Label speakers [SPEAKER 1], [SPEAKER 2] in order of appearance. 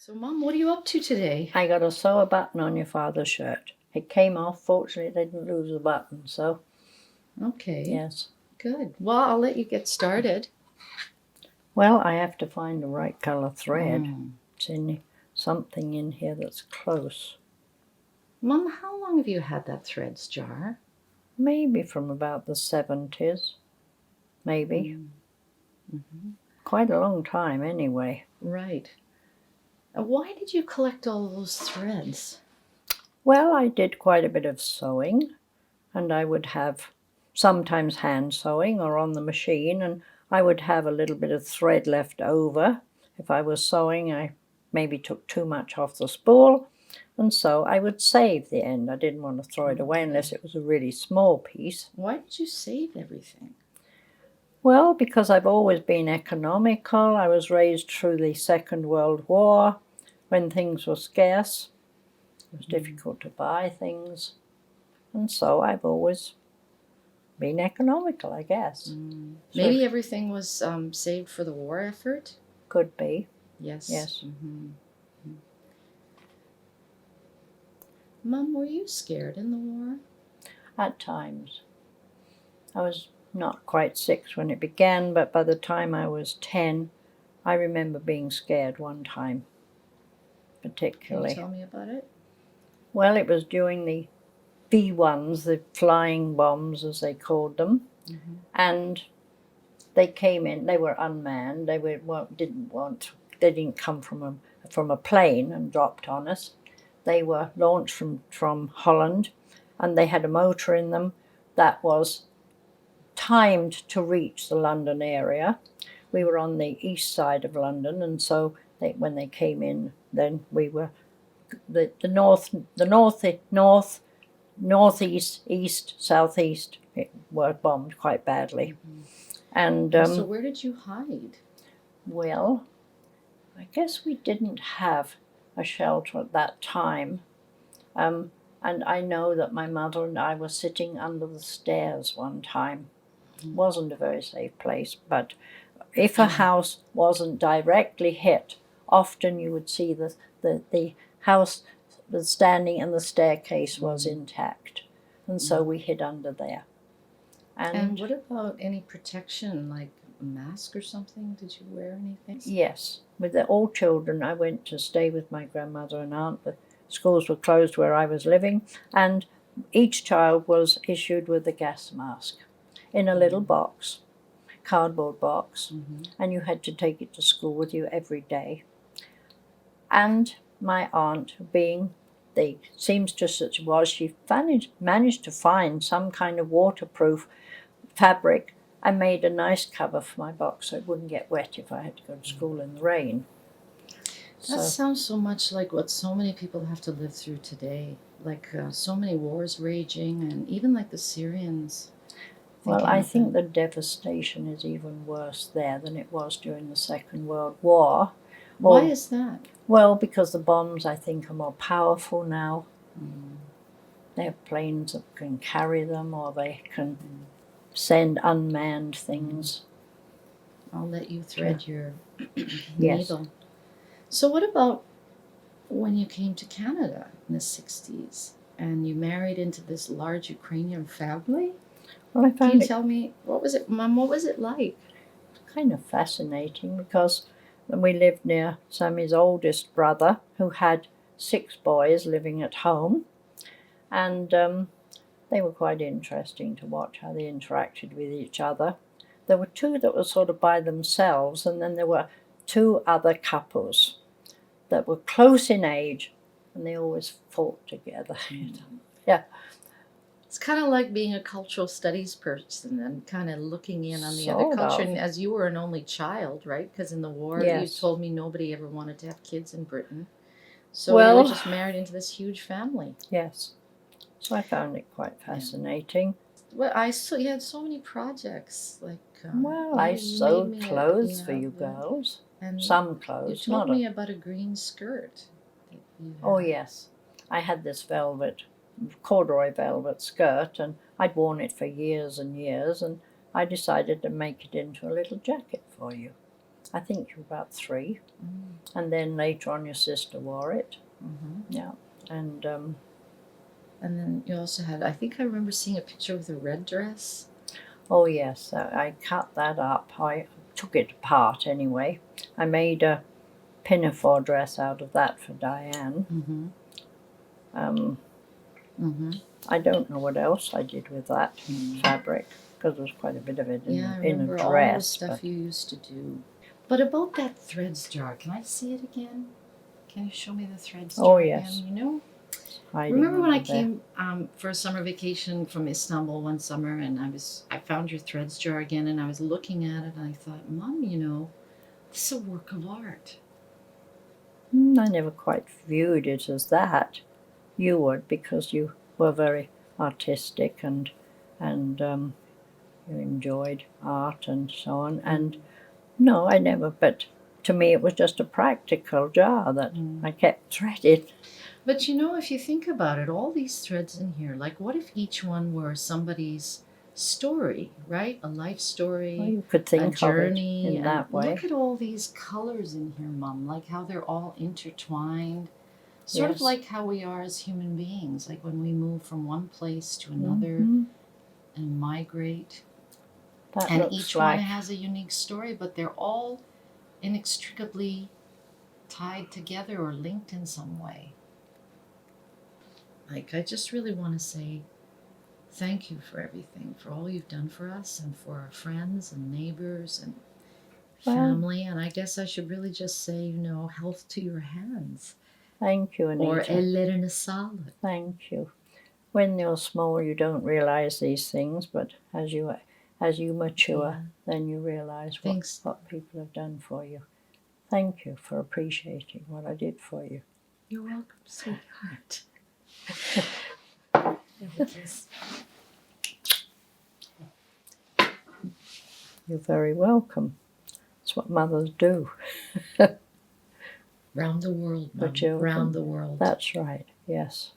[SPEAKER 1] So, Mom, what are you up to today?
[SPEAKER 2] I got to sew a button on your father's shirt. It came off. Fortunately, they didn't lose the button. So,
[SPEAKER 1] Okay,
[SPEAKER 2] yes.
[SPEAKER 1] good. Well, I'll let you get started.
[SPEAKER 2] Well, I have to find the right colour thread.
[SPEAKER 1] Mm.
[SPEAKER 2] It's in something in here that's close.
[SPEAKER 1] Mom, how long have you had that threads jar?
[SPEAKER 2] Maybe from about the 70s. Maybe.
[SPEAKER 1] Mm-hmm.
[SPEAKER 2] Quite a long time, anyway.
[SPEAKER 1] Right. Why did you collect all those threads?
[SPEAKER 2] Well, I did quite a bit of sewing, and I would have sometimes hand sewing or on the machine, and I would have a little bit of thread left over. If I was sewing, I maybe took too much off the spool, and so I would save the end. I didn't want to throw it away unless it was a really small piece.
[SPEAKER 1] Why did you save everything?
[SPEAKER 2] Well, because I've always been economical. I was raised through the Second World War when things were scarce. It was difficult to buy things, and so I've always been economical, I guess.
[SPEAKER 1] Maybe everything was saved for the war effort?
[SPEAKER 2] Could be.
[SPEAKER 1] Yes.
[SPEAKER 2] Yes.
[SPEAKER 1] Mm-hmm. Mom, were you scared in the war?
[SPEAKER 2] At times. I was not quite 6 when it began, but by the time I was 10, I remember being scared one time,
[SPEAKER 1] Can
[SPEAKER 2] particularly.
[SPEAKER 1] you tell me about it?
[SPEAKER 2] Well, it was during the V1s, the flying bombs as they called them, and they came in. They were unmanned. They didn't come from a plane and dropped on us. They were launched from Holland, and they had a motor in them that was timed to reach the London area. We were on the east side of London, and so when they came in, then we were the northeast, east, southeast were bombed quite badly. And
[SPEAKER 1] so where did you hide?
[SPEAKER 2] well, I guess we didn't have a shelter at that time. And I know that my mother and I were sitting under the stairs one time. It wasn't a very safe place, but if a house wasn't directly hit, often you would see the house was standing and the staircase was intact. And so we hid under there.
[SPEAKER 1] And what about any protection, like a mask or something? Did you wear anything?
[SPEAKER 2] Yes. With all children, I went to stay with my grandmother and aunt. The schools were closed where I was living, and each child was issued with a gas mask in a little box, cardboard box, and you had to take it to school with you every day. And my aunt, being the seamstress that she was, she managed to find some kind of waterproof fabric and made a nice cover for my box so it wouldn't get wet if I had to go to school in the rain.
[SPEAKER 1] That sounds so much like what so many people have to live through today, like so many wars raging, and even like the Syrians.
[SPEAKER 2] Well, I think the devastation is even worse there than it was during the Second World War.
[SPEAKER 1] Why is that?
[SPEAKER 2] Well, because the bombs, I think, are more powerful now. They have planes that can carry them, or they can send unmanned things.
[SPEAKER 1] I'll let you thread your
[SPEAKER 2] Yes.
[SPEAKER 1] needle. So what about when you came to Canada in the 60s and you married into this large Ukrainian family?
[SPEAKER 2] Well, I found
[SPEAKER 1] Can you tell me, what was it, Mom, what was it like?
[SPEAKER 2] Kind of fascinating because we lived near Sammy's oldest brother, who had 6 boys living at home, and they were quite interesting to watch how they interacted with each other. There were 2 that were sort of by themselves, and then there were 2 other couples that were close in age, and they always fought together. Yeah.
[SPEAKER 1] It's kind of like being a cultural studies person and kind of looking in on the other
[SPEAKER 2] Sort
[SPEAKER 1] culture.
[SPEAKER 2] of.
[SPEAKER 1] And as you were an only child, right? Because in the war, you
[SPEAKER 2] Yes.
[SPEAKER 1] told me nobody ever wanted to have kids in Britain. So you were
[SPEAKER 2] Well,
[SPEAKER 1] just married into this huge family.
[SPEAKER 2] yes. So I found it quite fascinating.
[SPEAKER 1] Well, you had so many projects. Like,
[SPEAKER 2] Well, I sewed clothes for you girls.
[SPEAKER 1] And
[SPEAKER 2] some clothes.
[SPEAKER 1] You told me about a green skirt. That you had.
[SPEAKER 2] Oh, yes. I had this velvet, corduroy velvet skirt, and I'd worn it for years and years, and I decided to make it into a little jacket for you. I think you were about 3.
[SPEAKER 1] Mm.
[SPEAKER 2] And then later on your sister wore it.
[SPEAKER 1] Mm-hmm.
[SPEAKER 2] Yeah. And
[SPEAKER 1] then you also had, I think I remember seeing a picture with a red dress.
[SPEAKER 2] oh yes, I cut that up. I took it apart anyway. I made a pinafore dress out of that for Diane.
[SPEAKER 1] Mm-hmm. Mm-hmm.
[SPEAKER 2] I don't know what else I did with that fabric, because there was quite a bit of it in,
[SPEAKER 1] Yeah, I
[SPEAKER 2] in a
[SPEAKER 1] remember all the
[SPEAKER 2] dress.
[SPEAKER 1] stuff you used to do. But about that threads jar, can I see it again? Can you show me the threads jar
[SPEAKER 2] yes.
[SPEAKER 1] again? You know,
[SPEAKER 2] Hiding
[SPEAKER 1] remember when I
[SPEAKER 2] under there.
[SPEAKER 1] came for a summer vacation from Istanbul one summer, and I found your threads jar again, and I was looking at it, and I thought, Mom, you know, this is a work of art.
[SPEAKER 2] I never quite viewed it as that. You would, because you were very artistic and you enjoyed art and so on. And no, I never. But to me, it was just a practical jar that I kept threaded.
[SPEAKER 1] But you know, if you think about it, all these threads in here, like what if each one were somebody's story, right? A life story,
[SPEAKER 2] Well, you could think
[SPEAKER 1] a journey.
[SPEAKER 2] of it in that way.
[SPEAKER 1] Look at all these colors in here, Mum, like how they're all intertwined. Sort of like how we are as human beings, like when we move from one place to another and migrate.
[SPEAKER 2] That
[SPEAKER 1] and
[SPEAKER 2] looks
[SPEAKER 1] each
[SPEAKER 2] like...
[SPEAKER 1] one has a unique story, but they're all inextricably tied together or linked in some way. Like, I just really want to say thank you for everything, for all you've done for us and for our friends and neighbors and family. And I guess I should really just say, you know, health to your hands.
[SPEAKER 2] Thank you, Anita.
[SPEAKER 1] Or ellerine sağlık.
[SPEAKER 2] Thank you. When you're small, you don't realize these things, but as you mature, then you realize what people have done for you. Thank you for appreciating what I did for you.
[SPEAKER 1] You're welcome, sweetheart.
[SPEAKER 2] You're very welcome. That's what mothers do.
[SPEAKER 1] Round the world, Mom. Round the world.
[SPEAKER 2] That's right, yes.